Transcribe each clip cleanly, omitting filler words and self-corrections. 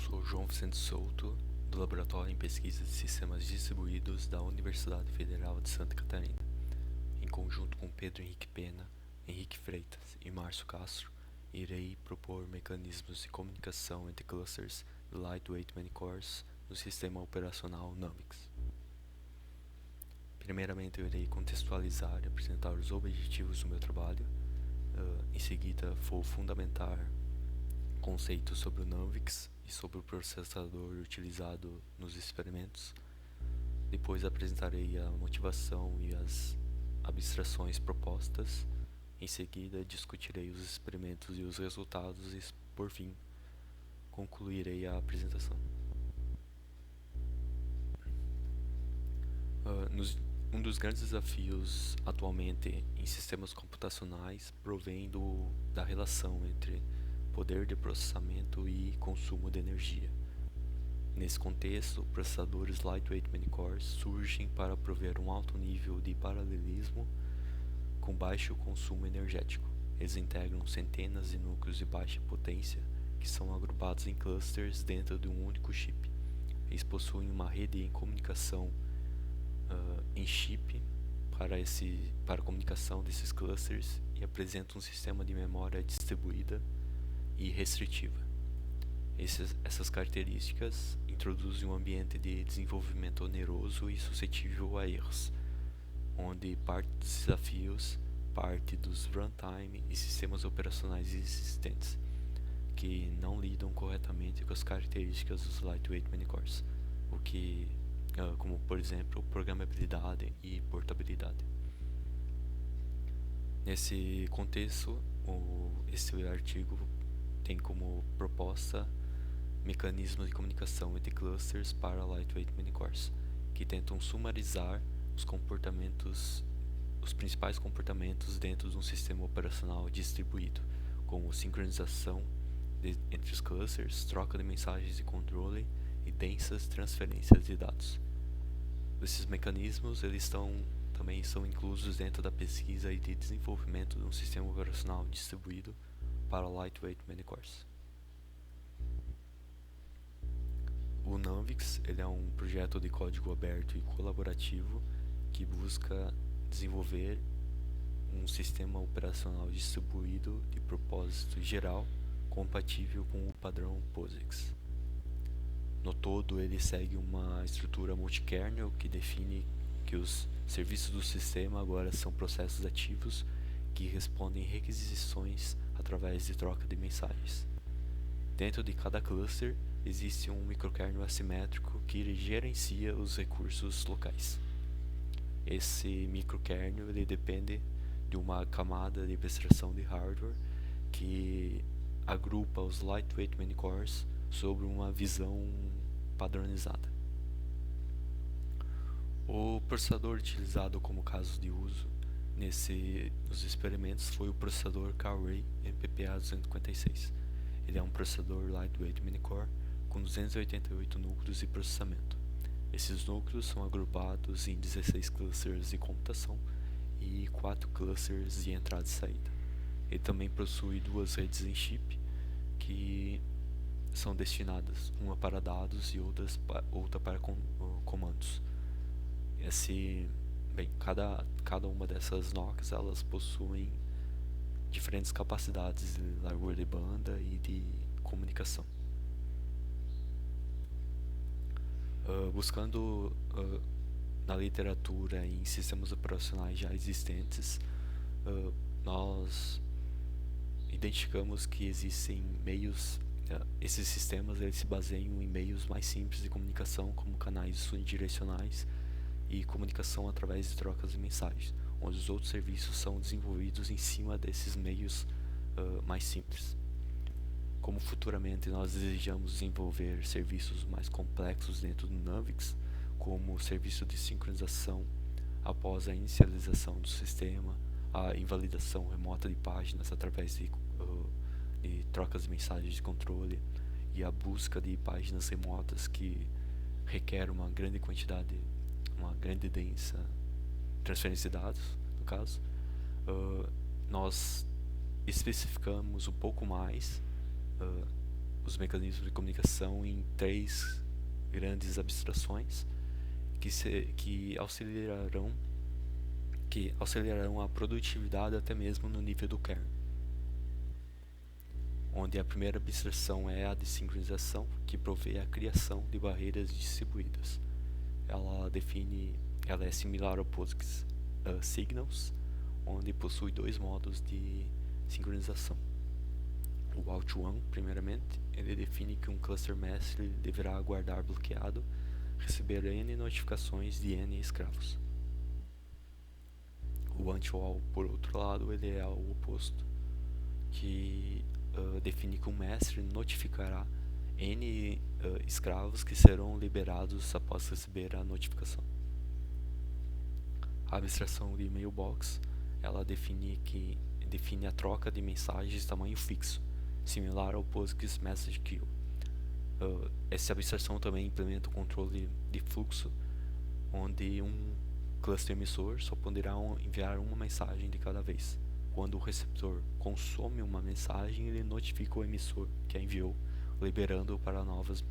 Sou João Vicente Souto, do Laboratório em Pesquisa de Sistemas Distribuídos da Universidade Federal de Santa Catarina. Em conjunto com Pedro Henrique Pena, Henrique Freitas e Márcio Castro, irei propor mecanismos de comunicação entre clusters de Lightweight Many Cores no sistema operacional Numix. Primeiramente, eu irei contextualizar e apresentar os objetivos do meu trabalho. Em seguida, vou fundamentar conceitos sobre o Numix e sobre o processador utilizado nos experimentos. Depois apresentarei a motivação e as abstrações propostas. Em seguida, discutirei os experimentos e os resultados e, por fim, concluirei a apresentação. Um dos grandes desafios atualmente em sistemas computacionais provém da relação entre poder de processamento e consumo de energia. Nesse contexto, processadores Lightweight Many Cores surgem para prover um alto nível de paralelismo com baixo consumo energético. Eles integram centenas de núcleos de baixa potência que são agrupados em clusters dentro de um único chip. Eles possuem uma rede em comunicação em chip para a comunicação desses clusters e apresentam um sistema de memória distribuída e restritiva. Essas características introduzem um ambiente de desenvolvimento oneroso e suscetível a erros, onde parte dos desafios parte dos runtime e sistemas operacionais existentes, que não lidam corretamente com as características dos Lightweight Many Cores, como por exemplo programabilidade e portabilidade. Nesse contexto, esse artigo tem como proposta mecanismos de comunicação entre clusters para Lightweight Many Cores, que tentam sumarizar os principais comportamentos dentro de um sistema operacional distribuído, como sincronização entre os clusters, troca de mensagens de controle e densas transferências de dados. Esses mecanismos também são inclusos dentro da pesquisa e de desenvolvimento de um sistema operacional distribuído para Lightweight Many Cores. O Numix é um projeto de código aberto e colaborativo que busca desenvolver um sistema operacional distribuído de propósito geral compatível com o padrão POSIX. No todo, ele segue uma estrutura multikernel que define que os serviços do sistema agora são processos ativos que respondem requisições através de troca de mensagens. Dentro de cada cluster, existe um microkernel assimétrico que gerencia os recursos locais. Esse microkernel depende de uma camada de abstração de hardware que agrupa os Lightweight Many Cores sobre uma visão padronizada. O processador utilizado como caso de uso nos experimentos foi o processador Cal-Ray MPPA256. Ele é um processador Lightweight Many Core com 288 núcleos de processamento. Esses núcleos são agrupados em 16 clusters de computação e 4 clusters de entrada e saída. Ele também possui duas redes em chip que são destinadas, uma para dados e outra para comandos. Cada uma dessas NOCs elas possuem diferentes capacidades de largura de banda e de comunicação. Buscando na literatura e em sistemas operacionais já existentes, nós identificamos que existem meios. Esses sistemas eles se baseiam em meios mais simples de comunicação, como canais unidirecionais e comunicação através de trocas de mensagens, onde os outros serviços são desenvolvidos em cima desses meios mais simples. Como futuramente nós desejamos desenvolver serviços mais complexos dentro do Numix, como o serviço de sincronização após a inicialização do sistema, a invalidação remota de páginas através de trocas de mensagens de controle e a busca de páginas remotas que requer uma grande densa transferência de dados, no caso, nós especificamos um pouco mais os mecanismos de comunicação em 3 grandes abstrações que auxiliarão a produtividade até mesmo no nível do kernel, onde a primeira abstração é a de sincronização, que provê a criação de barreiras distribuídas. Ela é similar ao POSIX Signals, onde possui 2 modos de sincronização. O Out1, primeiramente, ele define que um cluster mestre deverá aguardar bloqueado, receber N notificações de N escravos. O Anti-All, por outro lado, ele é o oposto, que define que um mestre notificará N escravos que serão liberados após receber a notificação. A abstração de mailbox, ela define a troca de mensagens de tamanho fixo, similar ao POSIX Message Queue. Essa abstração também implementa o controle de fluxo, onde um cluster emissor só poderá enviar uma mensagem de cada vez. Quando o receptor consome uma mensagem, ele notifica o emissor que a enviou, liberando para novas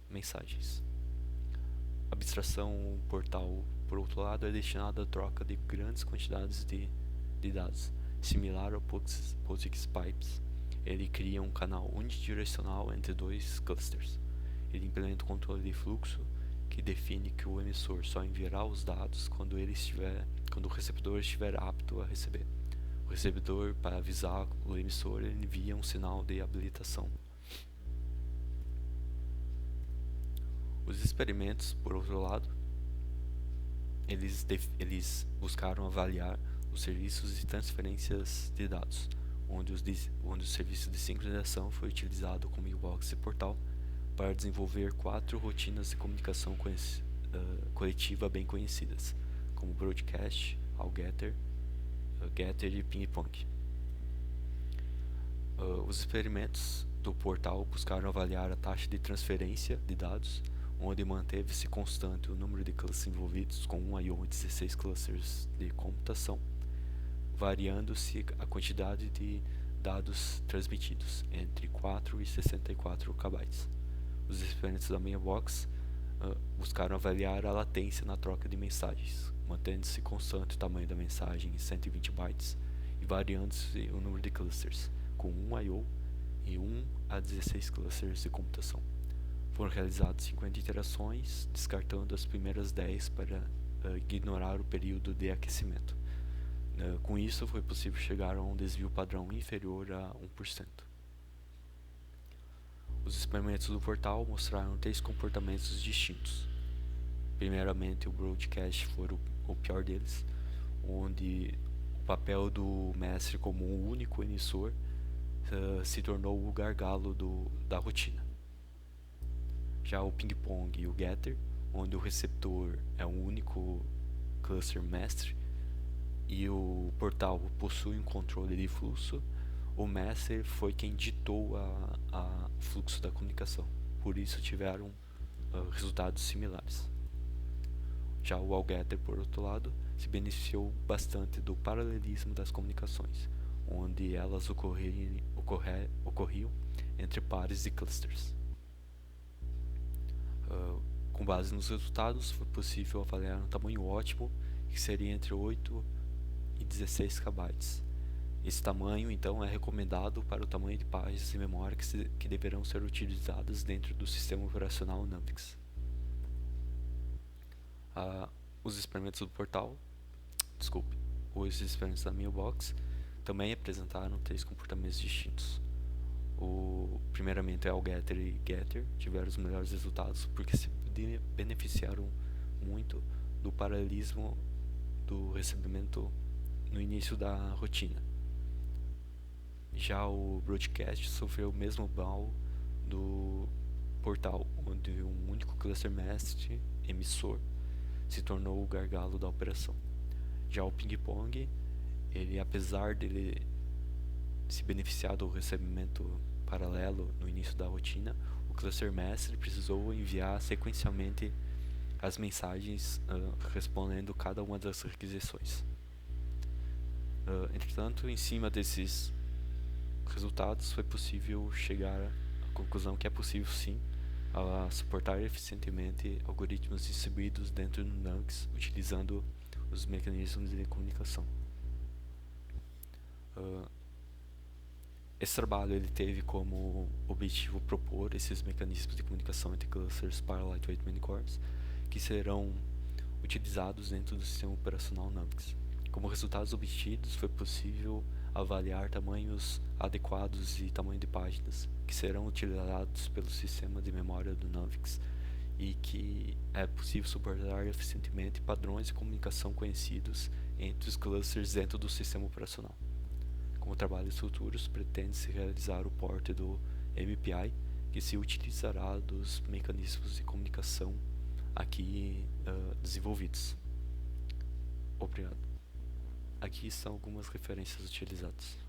mensagens. A abstração portal, por outro lado, é destinada à troca de grandes quantidades de dados. Similar ao POSIX Pipes, ele cria um canal unidirecional entre 2 clusters. Ele implementa o controle de fluxo, que define que o emissor só enviará os dados quando o receptor estiver apto a receber. O receptor, para avisar o emissor, ele envia um sinal de habilitação. Os experimentos, por outro lado, eles buscaram avaliar os serviços de transferências de dados, onde o serviço de sincronização foi utilizado como mailbox e portal para desenvolver 4 rotinas de comunicação coletiva bem conhecidas, como Broadcast, Allgetter, Getter e Ping Pong. Os experimentos do portal buscaram avaliar a taxa de transferência de dados, onde manteve-se constante o número de clusters envolvidos com 1 I/O e 16 clusters de computação, variando-se a quantidade de dados transmitidos entre 4 e 64 KB. Os experimentos da mailbox buscaram avaliar a latência na troca de mensagens, mantendo-se constante o tamanho da mensagem em 120 bytes e variando-se o número de clusters, com 1 I/O e 1 a 16 clusters de computação. Foram realizadas 50 iterações, descartando as primeiras 10 para ignorar o período de aquecimento. Com isso, foi possível chegar a um desvio padrão inferior a 1%. Os experimentos do portal mostraram 3 comportamentos distintos. Primeiramente, o broadcast foi o pior deles, onde o papel do mestre como um único emissor se tornou o gargalo da rotina. Já o ping-pong e o getter, onde o receptor é um único cluster mestre e o portal possui um controle de fluxo, o mestre foi quem ditou o fluxo da comunicação. Por isso tiveram resultados similares. Já o Allgetter, por outro lado, se beneficiou bastante do paralelismo das comunicações, onde elas ocorriam entre pares de clusters. Com base nos resultados, foi possível avaliar um tamanho ótimo, que seria entre 8 e 16 KB. Esse tamanho, então, é recomendado para o tamanho de páginas de memória que deverão ser utilizadas dentro do sistema operacional Numpix. Os experimentos do portal, os experimentos da mailbox também apresentaram 3 comportamentos distintos. Primeiramente, Allgetter e Getter tiveram os melhores resultados porque se beneficiaram muito do paralelismo do recebimento no início da rotina. Já o broadcast sofreu o mesmo mal do portal, onde um único cluster mestre emissor se tornou o gargalo da operação. Já o ping-pong, apesar dele se beneficiar do recebimento paralelo no início da rotina, o cluster mestre precisou enviar sequencialmente as mensagens respondendo cada uma das requisições. Entretanto, em cima desses resultados foi possível chegar conclusão que é possível sim suportar eficientemente algoritmos distribuídos dentro do Nux utilizando os mecanismos de comunicação. Esse trabalho ele teve como objetivo propor esses mecanismos de comunicação entre clusters para Lightweight Many Cores que serão utilizados dentro do sistema operacional Nux. Como resultados obtidos, foi possível avaliar tamanhos adequados e tamanho de páginas que serão utilizados pelo sistema de memória do Nux e que é possível suportar eficientemente padrões de comunicação conhecidos entre os clusters dentro do sistema operacional. Como trabalhos futuros, pretende-se realizar o porte do MPI, que se utilizará dos mecanismos de comunicação aqui desenvolvidos. Obrigado. Aqui estão algumas referências utilizadas.